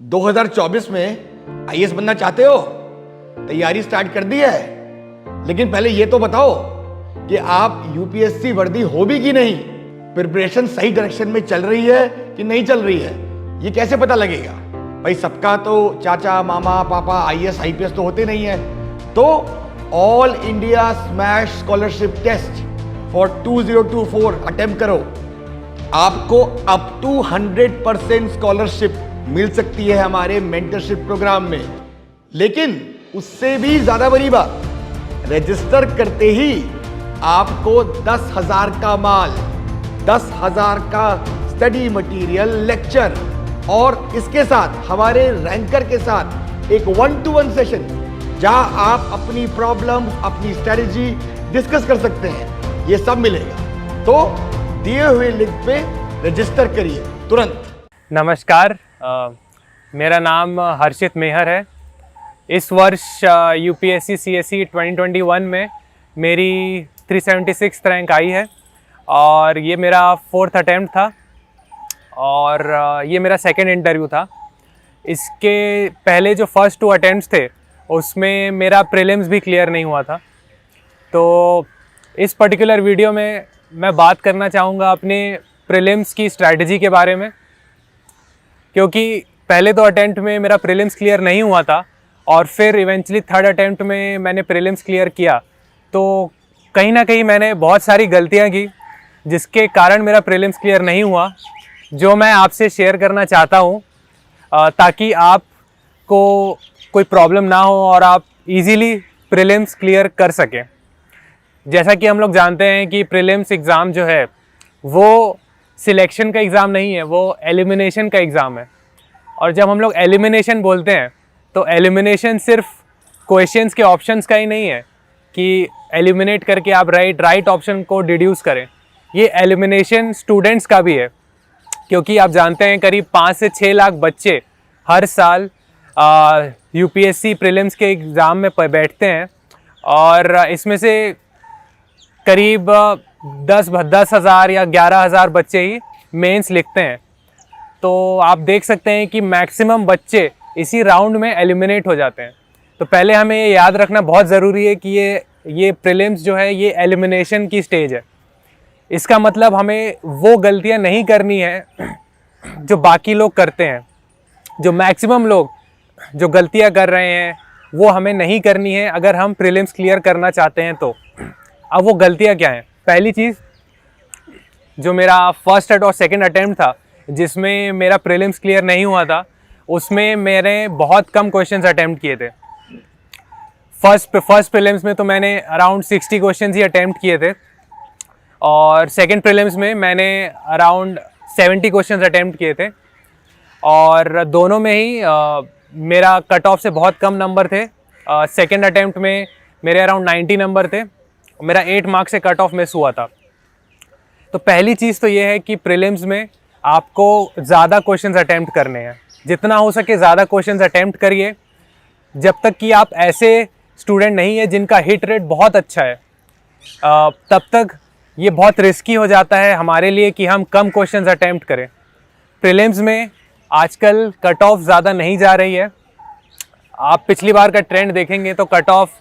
2024 में आईएएस बनना चाहते हो? तैयारी स्टार्ट कर दी है, लेकिन पहले ये तो बताओ कि आप यूपीएससी वर्दी हो भी कि नहीं। प्रिपरेशन सही डायरेक्शन में चल रही है कि नहीं चल रही है, ये कैसे पता लगेगा? भाई सबका तो चाचा मामा पापा आईएएस आईपीएस तो होते नहीं है। तो All India Smash scholarship test for 2024 attempt करो। आपको अप टू 100% स्कॉलरशिप मिल सकती है हमारे मेंटरशिप प्रोग्राम में। लेकिन उससे भी ज्यादा बड़ी बात, रजिस्टर करते ही आपको 10,000 का माल, 10,000 का स्टडी मटेरियल, लेक्चर और इसके साथ हमारे रैंकर के साथ एक 1-to-1 सेशन जहां आप अपनी प्रॉब्लम, अपनी स्ट्रेटजी डिस्कस कर सकते हैं, ये सब मिलेगा। तो दिए हुए लिंक पे रजिस्टर करिए तुरंत। नमस्कार, मेरा नाम हर्षित मेहर है। इस वर्ष यूपीएससी सीएसई 2021 में मेरी 376 रैंक आई है और ये मेरा 4th अटैम्प्ट था और ये मेरा सेकंड इंटरव्यू था। इसके पहले जो फर्स्ट 2 अटैम्प्ट्स थे उसमें मेरा प्रीलिम्स भी क्लियर नहीं हुआ था। तो इस पर्टिकुलर वीडियो में मैं बात करना चाहूँगा अपने प्रीलिम्स की स्ट्रैटेजी के बारे में, क्योंकि पहले 2 अटैम्प्ट में मेरा प्रीलिम्स क्लियर नहीं हुआ था और फिर इवेंचुअली 3rd अटैम्प्ट में मैंने प्रीलिम्स क्लियर किया। तो कहीं ना कहीं मैंने बहुत सारी गलतियां की जिसके कारण मेरा प्रीलिम्स क्लियर नहीं हुआ, जो मैं आपसे शेयर करना चाहता हूं ताकि आपको कोई प्रॉब्लम ना हो और आप इजीली प्रीलिम्स क्लियर कर सकें। जैसा कि हम लोग जानते हैं कि प्रीलिम्स एग्ज़ाम जो है वो सिलेक्शन का एग्ज़ाम नहीं है, वो एलिमिनेशन का एग्ज़ाम है। और जब हम लोग एलिमिनेशन बोलते हैं तो एलिमिनेशन सिर्फ क्वेश्चंस के ऑप्शंस का ही नहीं है कि एलिमिनेट करके आप राइट ऑप्शन को डिड्यूस करें। ये एलिमिनेशन स्टूडेंट्स का भी है, क्योंकि आप जानते हैं करीब 5 से 6 लाख बच्चे हर साल यूपीएससी प्रीलिम्स के एग्ज़ाम में बैठते हैं और इसमें से करीब 10,000 या 11,000 बच्चे ही मेंस लिखते हैं। तो आप देख सकते हैं कि मैक्सिमम बच्चे इसी राउंड में एलिमिनेट हो जाते हैं। तो पहले हमें ये याद रखना बहुत ज़रूरी है कि ये प्रीलिम्स जो है ये एलिमिनेशन की स्टेज है। इसका मतलब हमें वो गलतियां नहीं करनी है जो बाकी लोग करते हैं। जो मैक्सिमम लोग जो गलतियां कर रहे हैं वो हमें नहीं करनी है अगर हम प्रीलिम्स क्लियर करना चाहते हैं। तो अब वो गलतियां क्या हैं? पहली चीज़, जो मेरा फर्स्ट और सेकंड अटेम्प्ट था जिसमें मेरा प्रीलिम्स क्लियर नहीं हुआ था, उसमें मैंने बहुत कम क्वेश्चंस अटेम्प्ट किए थे। फर्स्ट प्रीलिम्स में तो मैंने अराउंड 60 क्वेश्चंस ही अटेम्प्ट किए थे और सेकंड प्रीलिम्स में मैंने अराउंड 70 क्वेश्चंस अटेम्प्ट किए थे और दोनों में ही मेरा कट ऑफ से बहुत कम नंबर थे। सेकंड अटेम्प्ट में मेरे अराउंड 90 नंबर थे, मेरा 8 मार्क्स से कट ऑफ मिस हुआ था। तो पहली चीज़ तो ये है कि प्रीलिम्स में आपको ज़्यादा क्वेश्चंस अटेम्प्ट करने हैं, जितना हो सके ज़्यादा क्वेश्चंस अटेम्प्ट करिए जब तक कि आप ऐसे स्टूडेंट नहीं है जिनका हिट रेट बहुत अच्छा है। तब तक ये बहुत रिस्की हो जाता है हमारे लिए कि हम कम क्वेश्चंस अटेम्प्ट करें। प्रीलिम्स में आजकल कट ऑफ ज़्यादा नहीं जा रही है। आप पिछली बार का ट्रेंड देखेंगे तो कट ऑफ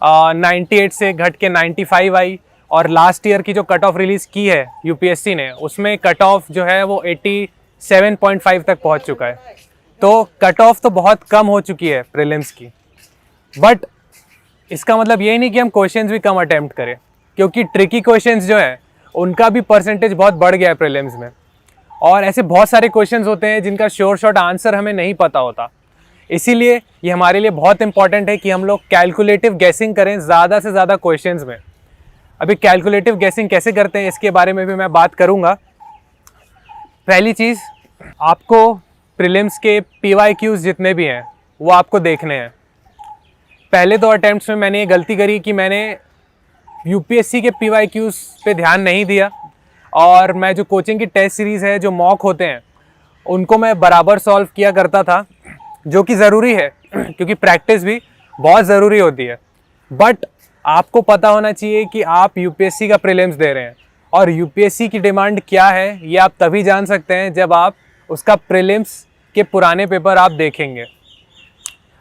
98 से घट के 95 आई और लास्ट ईयर की जो कट ऑफ रिलीज़ की है यूपीएससी ने, उसमें कट ऑफ जो है वो 87.5 तक पहुंच चुका है। तो कट ऑफ तो बहुत कम हो चुकी है प्रीलिम्स की। बट इसका मतलब ये नहीं कि हम क्वेश्चंस भी कम अटेम्प्ट करें, क्योंकि ट्रिकी क्वेश्चंस जो है उनका भी परसेंटेज बहुत बढ़ गया है प्रीलिम्स में। और ऐसे बहुत सारे क्वेश्चंस होते हैं जिनका श्योर शॉट आंसर हमें नहीं पता होता। इसीलिए ये हमारे लिए बहुत इंपॉर्टेंट है कि हम लोग कैलकुलेटिव गेसिंग करें ज़्यादा से ज़्यादा क्वेश्चंस में। अभी कैलकुलेटिव गेसिंग कैसे करते हैं इसके बारे में भी मैं बात करूँगा। पहली चीज़, आपको प्रीलिम्स के PYQs जितने भी हैं वो आपको देखने हैं। पहले 2 अटैम्प्ट्स में मैंने ये गलती करी कि मैंने यूपीएससी के PYQs पे ध्यान नहीं दिया और मैं जो कोचिंग की टेस्ट सीरीज़ है, जो मॉक होते हैं, उनको मैं बराबर सॉल्व किया करता था, जो कि ज़रूरी है क्योंकि प्रैक्टिस भी बहुत ज़रूरी होती है। बट आपको पता होना चाहिए कि आप यूपीएससी का प्रीलिम्स दे रहे हैं और यूपीएससी की डिमांड क्या है ये आप तभी जान सकते हैं जब आप उसका प्रीलिम्स के पुराने पेपर आप देखेंगे।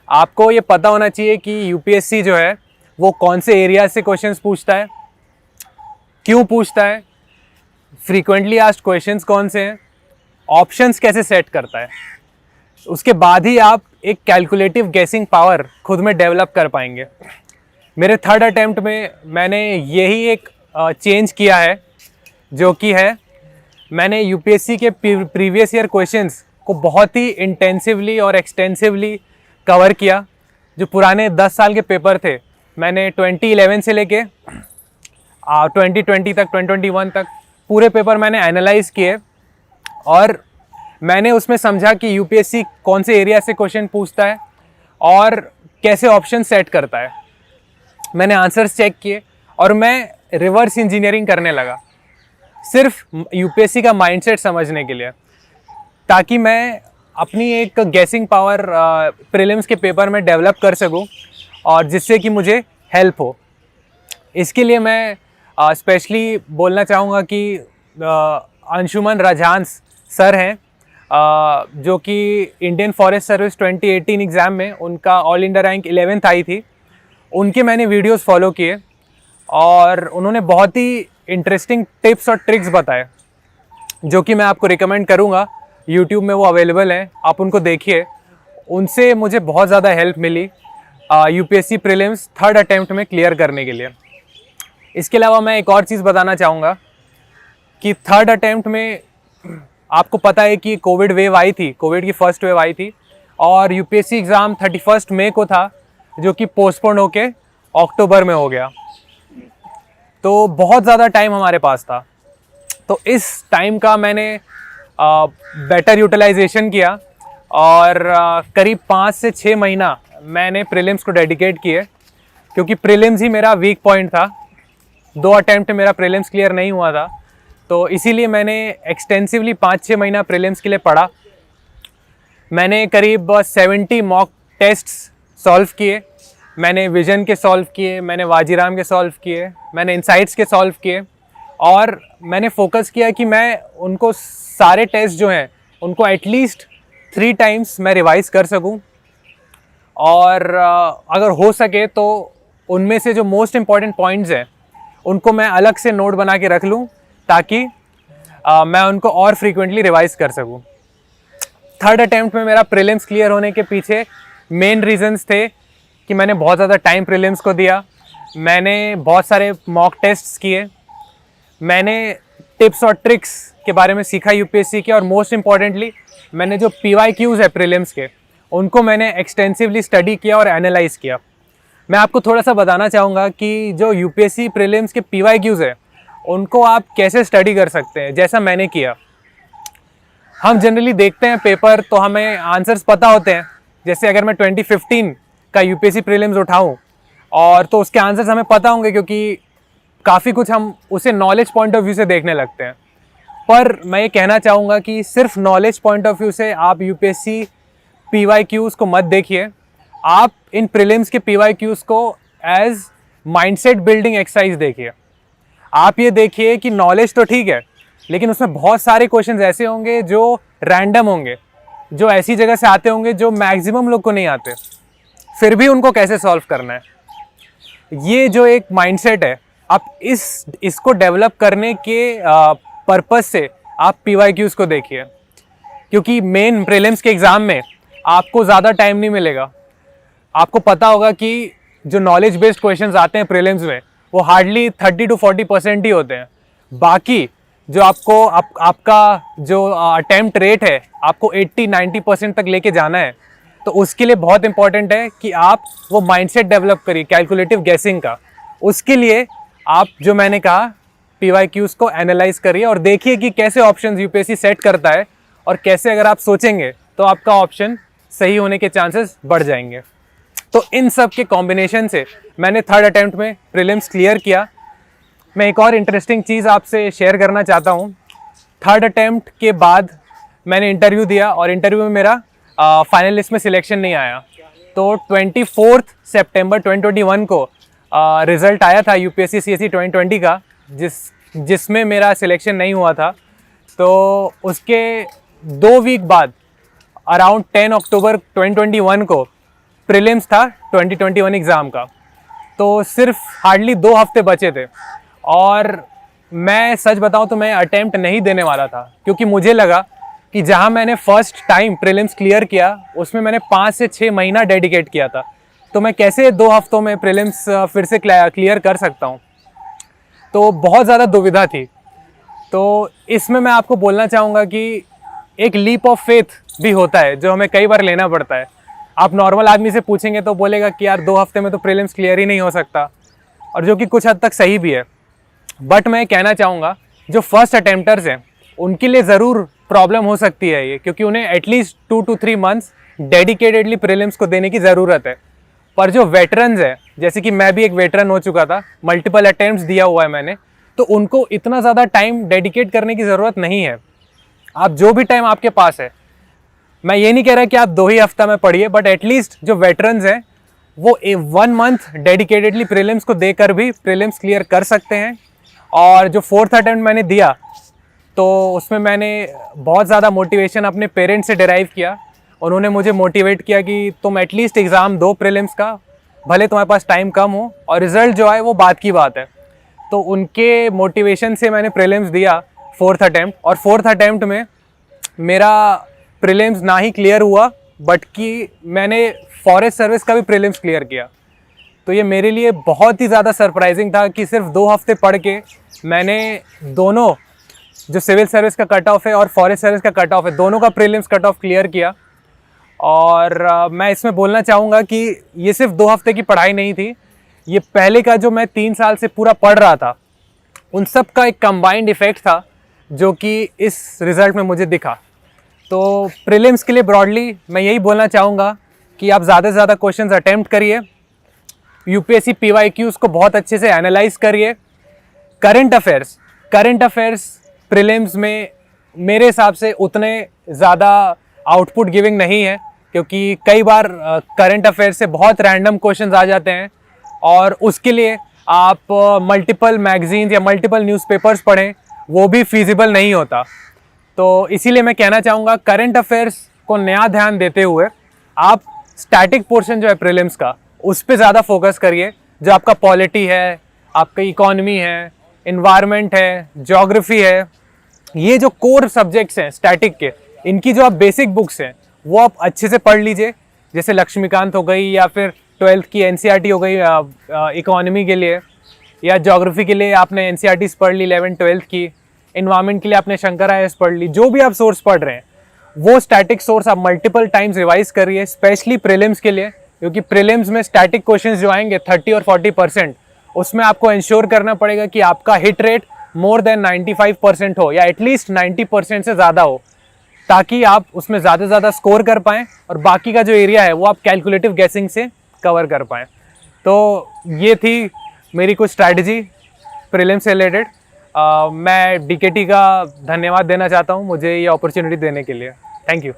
आपको ये पता होना चाहिए कि यूपीएससी जो है वो कौन से एरिया से क्वेश्चंस पूछता है, क्यों पूछता है, फ्रीक्वेंटली आस्क्ड क्वेश्चंस कौन से हैं, ऑप्शंस कैसे सेट करता है। उसके बाद ही आप एक कैलकुलेटिव गेसिंग पावर खुद में डेवलप कर पाएंगे। मेरे थर्ड अटेम्प्ट में मैंने यही एक चेंज किया है, जो कि है मैंने यूपीएससी के प्रीवियस ईयर क्वेश्चंस को बहुत ही इंटेंसिवली और एक्सटेंसिवली कवर किया। जो पुराने 10 साल के पेपर थे, मैंने 2011 से लेके 2020 तक, 2021 तक पूरे पेपर मैंने एनालाइज किए और मैंने उसमें समझा कि यूपीएससी कौन से एरिया से क्वेश्चन पूछता है और कैसे ऑप्शन सेट करता है। मैंने आंसर्स चेक किए और मैं रिवर्स इंजीनियरिंग करने लगा, सिर्फ यूपीएससी का माइंडसेट समझने के लिए, ताकि मैं अपनी एक गेसिंग पावर प्रीलिम्स के पेपर में डेवलप कर सकूं और जिससे कि मुझे हेल्प हो। इसके लिए मैं स्पेशली बोलना चाहूँगा कि अंशुमन राजहांस सर हैं, जो कि इंडियन फॉरेस्ट सर्विस 2018 एग्ज़ाम में उनका ऑल इंडिया रैंक 11th आई थी। उनके मैंने वीडियोस फॉलो किए और उन्होंने बहुत ही इंटरेस्टिंग टिप्स और ट्रिक्स बताए, जो कि मैं आपको रिकमेंड करूँगा। यूट्यूब में वो अवेलेबल हैं, आप उनको देखिए। उनसे मुझे बहुत ज़्यादा हेल्प मिली यूपीएससी प्रीलिम्स थर्ड अटेम्प्ट में क्लियर करने के लिए। इसके अलावा मैं एक और चीज़ बताना चाहूँगा कि थर्ड अटेम्प्ट में आपको पता है कि कोविड वेव आई थी, कोविड की फर्स्ट वेव आई थी और यूपीएससी एग्ज़ाम 31 मई को था, जो कि पोस्टपोन होके अक्टूबर में हो गया। तो बहुत ज़्यादा टाइम हमारे पास था, तो इस टाइम का मैंने बेटर यूटिलाइजेशन किया और करीब 5 से 6 महीना मैंने प्रीलिम्स को डेडिकेट किए, क्योंकि प्रीलिम्स ही मेरा वीक पॉइंट था। 2 अटेम्प्ट मेरा प्रीलिम्स क्लियर नहीं हुआ था, तो इसीलिए मैंने एक्सटेंसिवली 5-6 महीना प्रीलिम्स के लिए पढ़ा। मैंने करीब 70 मॉक टेस्ट्स सॉल्व किए, मैंने विजन के सॉल्व किए, मैंने वाजीराम के सॉल्व किए, मैंने इनसाइट्स के सॉल्व किए और मैंने फोकस किया कि मैं उनको सारे टेस्ट जो हैं उनको एटलीस्ट 3 टाइम्स मैं रिवाइज़ कर सकूं और अगर हो सके तो उनमें से जो मोस्ट इम्पॉर्टेंट पॉइंट्स हैं उनको मैं अलग से नोट बना के रख लूं, ताकि मैं उनको और फ्रीक्वेंटली रिवाइज़ कर सकूं। थर्ड अटेम्प्ट में मेरा प्रीलिम्स क्लियर होने के पीछे मेन रीजंस थे कि मैंने बहुत ज़्यादा टाइम प्रीलिम्स को दिया, मैंने बहुत सारे मॉक टेस्ट्स किए, मैंने टिप्स और ट्रिक्स के बारे में सीखा यूपीएससी के, और मोस्ट इम्पॉर्टेंटली मैंने जो PYQs है प्रीलिम्स के उनको मैंने एक्सटेंसिवली स्टडी किया और एनालाइज किया। मैं आपको थोड़ा सा बताना चाहूँगा कि जो यूपीएससी प्रीलिम्स के PYQs है उनको आप कैसे स्टडी कर सकते हैं, जैसा मैंने किया। हम जनरली देखते हैं पेपर तो हमें आंसर्स पता होते हैं। जैसे अगर मैं 2015 का यूपीएससी प्रीलिम्स उठाऊँ और तो उसके आंसर्स हमें पता होंगे, क्योंकि काफ़ी कुछ हम उसे नॉलेज पॉइंट ऑफ व्यू से देखने लगते हैं। पर मैं ये कहना चाहूँगा कि सिर्फ नॉलेज पॉइंट ऑफ व्यू से आप यूपीएससी PYQs को मत देखिए। आप इन प्रीलिम्स के PYQs को एज माइंडसेट बिल्डिंग एक्सरसाइज देखिए। आप ये देखिए कि नॉलेज तो ठीक है, लेकिन उसमें बहुत सारे क्वेश्चंस ऐसे होंगे जो रैंडम होंगे, जो ऐसी जगह से आते होंगे जो मैक्सिमम लोग को नहीं आते, फिर भी उनको कैसे सॉल्व करना है। ये जो एक माइंडसेट है, आप इसको डेवलप करने के पर्पस से आप PYQs को देखिए, क्योंकि मेन प्रीलिम्स के एग्ज़ाम में आपको ज़्यादा टाइम नहीं मिलेगा। आपको पता होगा कि जो नॉलेज बेस्ड क्वेश्चंस आते हैं प्रीलिम्स में वो हार्डली 30 to 40% ही होते हैं। बाकी जो आपका जो अटेम्प्ट रेट है आपको 80-90% तक लेके जाना है, तो उसके लिए बहुत इंपॉर्टेंट है कि आप वो माइंडसेट डेवलप करिए कैलकुलेटिव गेसिंग का। उसके लिए आप जो मैंने कहा PYQs को एनालाइज करिए और देखिए कि कैसे ऑप्शंस यूपीएससी सेट करता है, और कैसे अगर आप सोचेंगे तो आपका ऑप्शन सही होने के चांसेस बढ़ जाएंगे। तो इन सब के कॉम्बिनेशन से मैंने थर्ड अटेम्प्ट में प्रीलिम्स क्लियर किया। मैं एक और इंटरेस्टिंग चीज़ आपसे शेयर करना चाहता हूँ। थर्ड अटेम्प्ट के बाद मैंने इंटरव्यू दिया और इंटरव्यू में मेरा फाइनल लिस्ट में सिलेक्शन नहीं आया। तो 24 सितंबर 2021 को रिज़ल्ट आया था यूपीएससी CSE 2020 का, जिसमें मेरा सिलेक्शन नहीं हुआ था। तो उसके 2 वीक बाद अराउंड 10 अक्टूबर 2021 को प्रीलिम्स था 2021 एग्ज़ाम का। तो सिर्फ हार्डली 2 हफ्ते बचे थे और मैं सच बताऊं तो मैं अटेम्प्ट नहीं देने वाला था, क्योंकि मुझे लगा कि जहां मैंने फर्स्ट टाइम प्रीलिम्स क्लियर किया उसमें मैंने 5 से 6 महीना डेडिकेट किया था, तो मैं कैसे 2 हफ्तों में प्रीलिम्स फिर से क्लियर कर सकता हूं। तो बहुत ज़्यादा दुविधा थी। तो इसमें मैं आपको बोलना चाहूँगा कि एक लीप ऑफ फेथ भी होता है जो हमें कई बार लेना पड़ता है। आप नॉर्मल आदमी से पूछेंगे तो बोलेगा कि यार 2 हफ्ते में तो प्रीलिम्स क्लियर ही नहीं हो सकता, और जो कि कुछ हद तक सही भी है। बट मैं कहना चाहूँगा जो फर्स्ट अटेम्प्टर्स हैं उनके लिए ज़रूर प्रॉब्लम हो सकती है ये, क्योंकि उन्हें at least 2 to 3 months dedicatedly prelims को देने की ज़रूरत है। पर जो वेटरन्स हैं, जैसे कि मैं भी एक वेटरन हो चुका था, मल्टीपल अटेम्प्ट्स दिया हुआ है मैंने, तो उनको इतना ज़्यादा टाइम डेडिकेट करने की ज़रूरत नहीं है। आप जो भी टाइम आपके पास है, मैं ये नहीं कह रहा कि आप 2 ही हफ्ता में पढ़िए, बट एटलीस्ट जो वेटरन्स हैं वो 1 मंथ डेडिकेटेडली प्रीलिम्स को देकर भी प्रीलिम्स क्लियर कर सकते हैं। और जो 4th अटेम्प्ट मैंने दिया तो उसमें मैंने बहुत ज़्यादा मोटिवेशन अपने पेरेंट्स से डिराइव किया। उन्होंने मुझे मोटिवेट किया कि तुम एटलीस्ट एग्ज़ाम दो प्रीलिम्स का, भले तुम्हारे पास टाइम कम हो, और रिज़ल्ट जो आए वो बात की बात है। तो उनके मोटिवेशन से मैंने प्रीलिम्स दिया 4th अटेम्प्ट, और 4th अटेम्प्ट में मेरा प्रीलिम्स ना ही क्लियर हुआ बट कि मैंने फॉरेस्ट सर्विस का भी प्रीलिम्स क्लियर किया। तो ये मेरे लिए बहुत ही ज़्यादा सरप्राइजिंग था कि सिर्फ 2 हफ्ते पढ़ के मैंने दोनों, जो सिविल सर्विस का कट ऑफ है और फॉरेस्ट सर्विस का कट ऑफ है, दोनों का प्रीलिम्स कट ऑफ क्लियर किया। और मैं इसमें बोलना चाहूँगा कि ये सिर्फ 2 हफ्ते की पढ़ाई नहीं थी, ये पहले का जो मैं 3 साल से पूरा पढ़ रहा था उन सब का एक कंबाइंड इफेक्ट था जो कि इस रिज़ल्ट में मुझे दिखा। तो प्रीलिम्स के लिए ब्रॉडली मैं यही बोलना चाहूँगा कि आप ज़्यादा से ज़्यादा क्वेश्चंस अटेम्प्ट करिए, यूपीएससी पीवाईक्यूज़ को बहुत अच्छे से एनालाइज करिए। करंट अफेयर्स प्रीलिम्स में मेरे हिसाब से उतने ज़्यादा आउटपुट गिविंग नहीं है, क्योंकि कई बार करंट अफेयर्स से बहुत रैंडम क्वेश्चंस आ जाते हैं और उसके लिए आप मल्टीपल मैगजीन्स या मल्टीपल न्यूज़पेपर्स पढ़ें, वो भी फिजिबल नहीं होता। तो इसीलिए मैं कहना चाहूँगा करंट अफेयर्स को नया ध्यान देते हुए आप स्टैटिक पोर्शन जो है प्रीलिम्स का उस पर ज़्यादा फोकस करिए। जो आपका पॉलिटी है, आपका इकोनॉमी है, इन्वायरमेंट है, ज्योग्राफी है, ये जो कोर सब्जेक्ट्स हैं स्टैटिक के, इनकी जो आप बेसिक बुक्स हैं वो आप अच्छे से पढ़ लीजिए। जैसे लक्ष्मीकांत हो गई, या फिर 12th की एनसीईआरटी हो गई इकोनॉमी के लिए, या ज्योग्राफी के लिए आपने एनसीईआरटीज़ पढ़ ली 11th 12th की, इन्वायरमेंट के लिए आपने शंकर आईएएस पढ़ ली। जो भी आप सोर्स पढ़ रहे हैं वो स्टैटिक सोर्स आप मल्टीपल टाइम्स रिवाइज करिए, स्पेशली प्रीलिम्स के लिए, क्योंकि प्रीलिम्स में स्टैटिक क्वेश्चंस जो आएंगे 30 और 40%, उसमें आपको इंश्योर करना पड़ेगा कि आपका हिट रेट मोर देन 95% हो, या एटलीस्ट 90% से ज़्यादा हो, ताकि आप उसमें ज़्यादा से ज़्यादा स्कोर कर पाएँ और बाकी का जो एरिया है वो आप कैलकुलेटिव गेसिंग से कवर कर पाएँ। तो ये थी मेरी कुछ स्ट्रैटेजी प्रीलिम्स से रिलेटेड। मैं डीकेटी का धन्यवाद देना चाहता हूँ मुझे ये अपॉर्चुनिटी देने के लिए। Thank you.